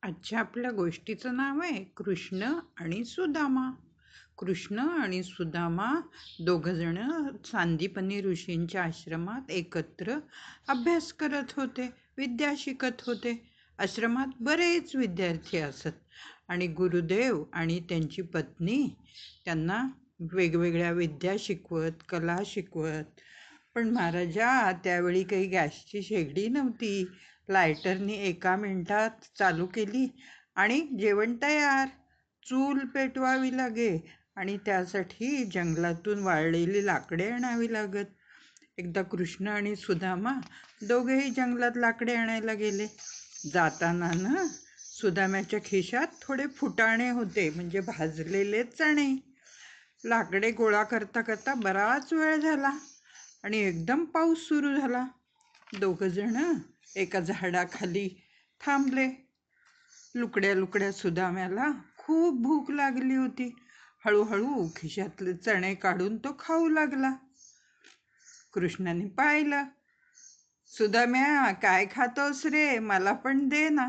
आजच्या आपल्या गोष्टीचं नाव आहे कृष्ण आणि सुदामा. कृष्ण आणि सुदामा दोघजण सांदीपनी ऋषींच्या आश्रमात एकत्र अभ्यास करत होते, विद्या शिकत होते. आश्रमात बरेच विद्यार्थी असत आणि गुरुदेव आणि त्यांची पत्नी त्यांना वेगवेगळ्या विद्या शिकवत, कला शिकवत. पण महाराजा, त्यावेळी काही गॅसची शेगडी नव्हती. लायटरनी एका मिनिटात चालू केली आणि जेवण तयार. चूल पेटवावी लागे आणि त्यासाठी जंगलातून वाळलेली लाकडे आणावी लागत. एकदा कृष्ण आणि सुदामा दोघेही जंगलात लाकडे आणायला गेले. जाताना ना सुदाम्याच्या खिशात थोडे फुटाणे होते, म्हणजे भाजलेले चणे. लाकडे गोळा करता करता बराच वेळ झाला आणि एकदम पाऊस सुरू झाला. दोघजण एका झाडाखाली थांबले. लुकड्या लुकड्या सुदाम्याला खूप भूक लागली होती. हळूहळू खिशातले चणे काढून तो खाऊ लागला. कृष्णाने पाहिलं. सुदाम्या, काय खातोस रे? मला पण दे ना.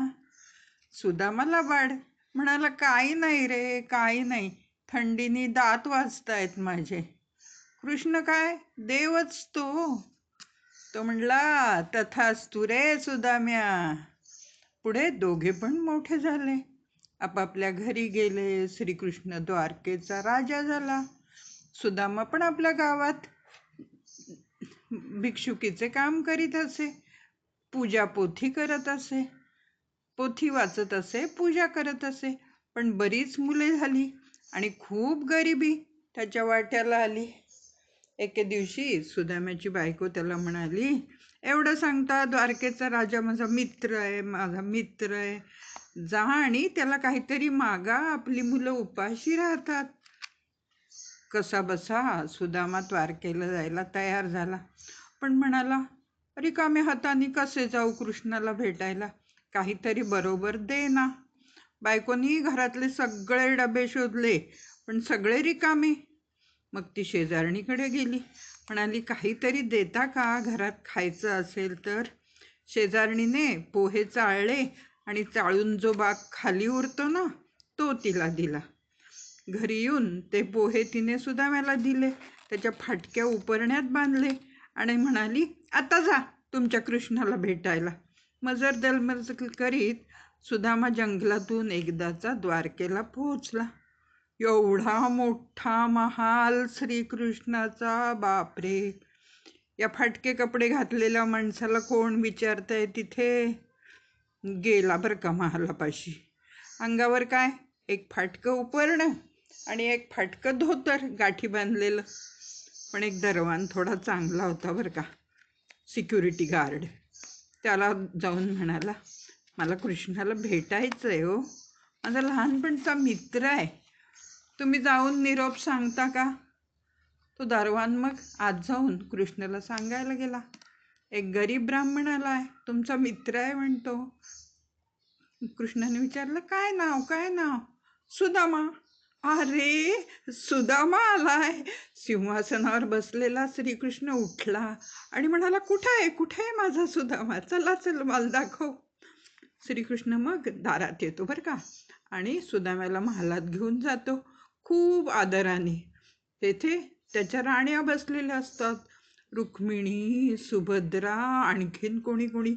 सुदामा लबाड म्हणाला, काही नाही रे, काही नाही, थंडीने दात वाजतायत माझे. कृष्ण काय देवच तो म्हणला, तथास्तु रे सुदाम्या. पुढे दोघे पण मोठे झाले, आपापल्या घरी गेले. श्रीकृष्ण द्वारकेचा राजा झाला. सुदामा पण आपल्या गावात भिक्षुकीचे काम करीत असे, पूजा पोथी करत असे, पोथी वाचत असे, पूजा करत असे. पण बरीच मुले झाली आणि खूप गरिबी त्याच्या वाट्याला आली. एके दिवशी सुदाम्याची बायको त्याला म्हणाली, एवढं सांगता द्वारकेचा राजा माझा मित्र आहे, माझा मित्र आहे, जा आणि त्याला काहीतरी मागा, आपली मुलं उपाशी राहतात. कसा बसा सुदामा द्वारकेला जायला तयार झाला, पण म्हणाला, रिकाम्या हाताने कसे जाऊ कृष्णाला भेटायला, काहीतरी बरोबर दे ना. बायकोनी घरातले सगळे डबे शोधले, पण सगळे रिकामे. मग ती शेजारणीकडे गेली, म्हणाली, काहीतरी देता का, घरात खायचं असेल तर. शेजारणीने पोहे चाळले आणि चाळून जो भाग खाली उरतो ना, तो तिला दिला. घरी येऊन ते पोहे तिने सुदाम्याला दिले, त्याच्या फाटक्या उपरण्यात बांधले आणि म्हणाली, आता जा तुमच्या कृष्णाला भेटायला. मजर दलमजर करीत सुदामा जंगलातून एकदाचा द्वारकेला पोहोचला. एवढा मोठा महाल श्रीकृष्णाचा, बापरे. या फाटके कपडे घातलेल्या माणसाला कोण विचारतंय तिथे. गेला बरं का महालापाशी. अंगावर काय, एक फाटकं उपरणं आणि एक फाटकं धोतर गाठी बांधलेलं. पण एक दरवान थोडा चांगला होता बरं का, सिक्युरिटी गार्ड. त्याला जाऊन म्हणाला, मला कृष्णाला भेटायचं आहे हो, माझा लहानपणचा मित्र आहे, तुम्ही जाऊन निरोप सांगता का. तो दरवान मग आज जाऊन कृष्णाला सांगायला गेला, एक गरीब ब्राह्मण आलाय, तुमचा मित्र आहे म्हणतो. कृष्णाने विचारलं, काय नाव, काय नाव. सुदामा. अरे, सुदामा आलाय. सिंहासनावर बसलेला श्रीकृष्ण उठला आणि म्हणाला, कुठे आहे माझा सुदामा, चला चल मला दाखव. श्रीकृष्ण मग दारात येतो बरं का आणि सुदाम्याला महालात घेऊन जातो खूप आदराने. तेथे त्याच्या राण्या बसलेल्या असतात, रुक्मिणी, सुभद्रा, आणखीन कोणी कोणी.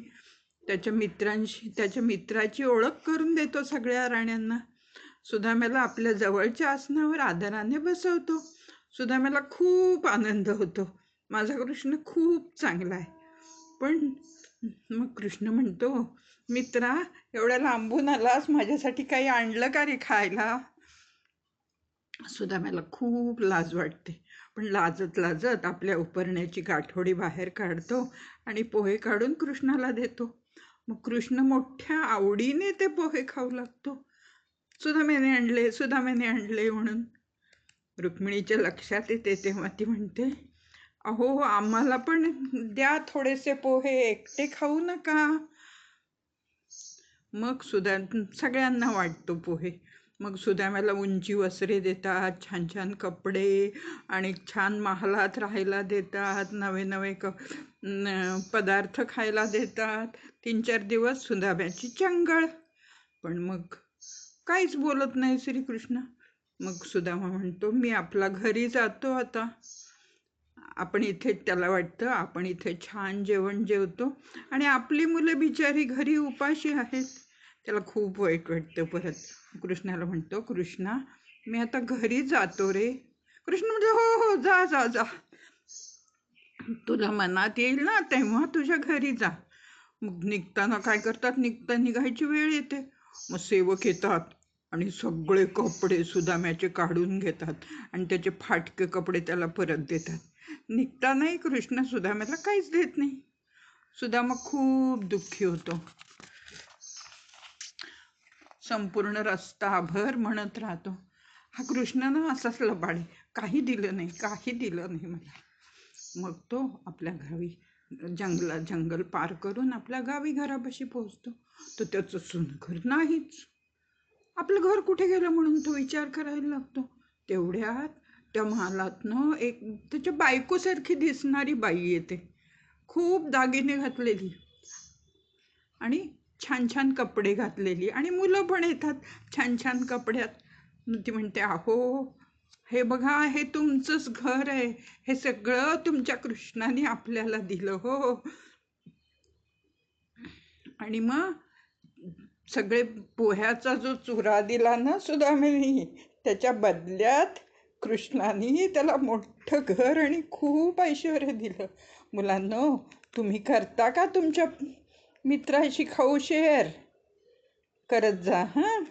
त्याच्या मित्राची ओळख करून देतो सगळ्या राण्यांना. सुदाम्याला आपल्या जवळच्या आसनावर आदराने बसवतो. सुदाम्याला खूप आनंद होतो, माझा कृष्ण खूप चांगला आहे. पण मग कृष्ण म्हणतो, मित्रा, एवढ्या लांबून आलास, माझ्यासाठी काही आणलं का रे खायला. सुदाम्याला खूप लाज वाटते, पण लाजत लाजत आपल्या उपरण्याची गाठोडी बाहेर काढतो आणि पोहे काढून कृष्णाला देतो. मग कृष्ण मोठ्या आवडीने ते पोहे खाऊ लागतो. सुदाम्याने आणले म्हणून. रुक्मिणीच्या लक्षात येते तेव्हा ती म्हणते, अहो, आम्हाला पण द्या थोडेसे पोहे, एकटे खाऊ नका. मग सगळ्यांना वाटतो पोहे. मग सुदाम्याला उंची वस्त्रे देतात, छान छान कपडे आणि छान महालात राहायला देतात, नवे नवे पदार्थ खायला देतात. 3-4 दिवस सुदाम्याची चंगळ. पण मग काहीच बोलत नाही श्रीकृष्ण. मग सुदामा म्हणतो, मी आपला घरी जातो आता. आपण इथे, त्याला वाटतं आपण इथे छान जेवण जेवतो आणि आपली मुलं बिचारी घरी उपाशी आहेत. त्याला खूप वाईट वाटतं. परत कृष्णाला म्हणतो, कृष्णा मी आता घरी जातो रे. कृष्ण म्हणजे हो हो, जा जा जा, तुला मनात येईल ना तेव्हा तुझ्या घरी जा. मग निघताना काय करतात, निघायची वेळ येते, मग सेवक येतात आणि सगळे कपडे सुदाम्याचे काढून घेतात आणि त्याचे फाटके कपडे त्याला परत देतात. निघतानाही कृष्ण सुदाम्याला काहीच देत नाही. सुदामा खूप दुःखी होतो. संपूर्ण रस्ताभर म्हणत राहतो, हा कृष्ण ना असाच लबाड आहे, काही दिलं नाही मला. मग तो आपल्या गावी जंगल पार करून आपल्या गावी घरापाशी पोहोचतो. तर त्याचं सुनघर नाहीच. आपलं घर कुठे गेलं म्हणून तो विचार करायला लागतो. तेवढ्यात त्या महालातनं एक त्याच्या बायकोसारखी दिसणारी बाई येते, खूप दागिने घातलेली आणि छान छान कपडे घातलेली, आणि मुलं पण येतात छान छान कपड्यात. ती म्हणते, अहो हे बघा, हे तुमचंच घर आहे, हे सगळं तुमच्या कृष्णाने आपल्याला दिलं हो. आणि मग सगळे पोह्याचा जो चुरा दिला ना सुदामेने, त्याच्या बदल्यात कृष्णाने त्याला मोठं घर आणि खूप ऐश्वर्य दिलं. मुलांनो, तुम्ही करता का तुमच्या मित्राशी खाऊ शेअर करत जा हां.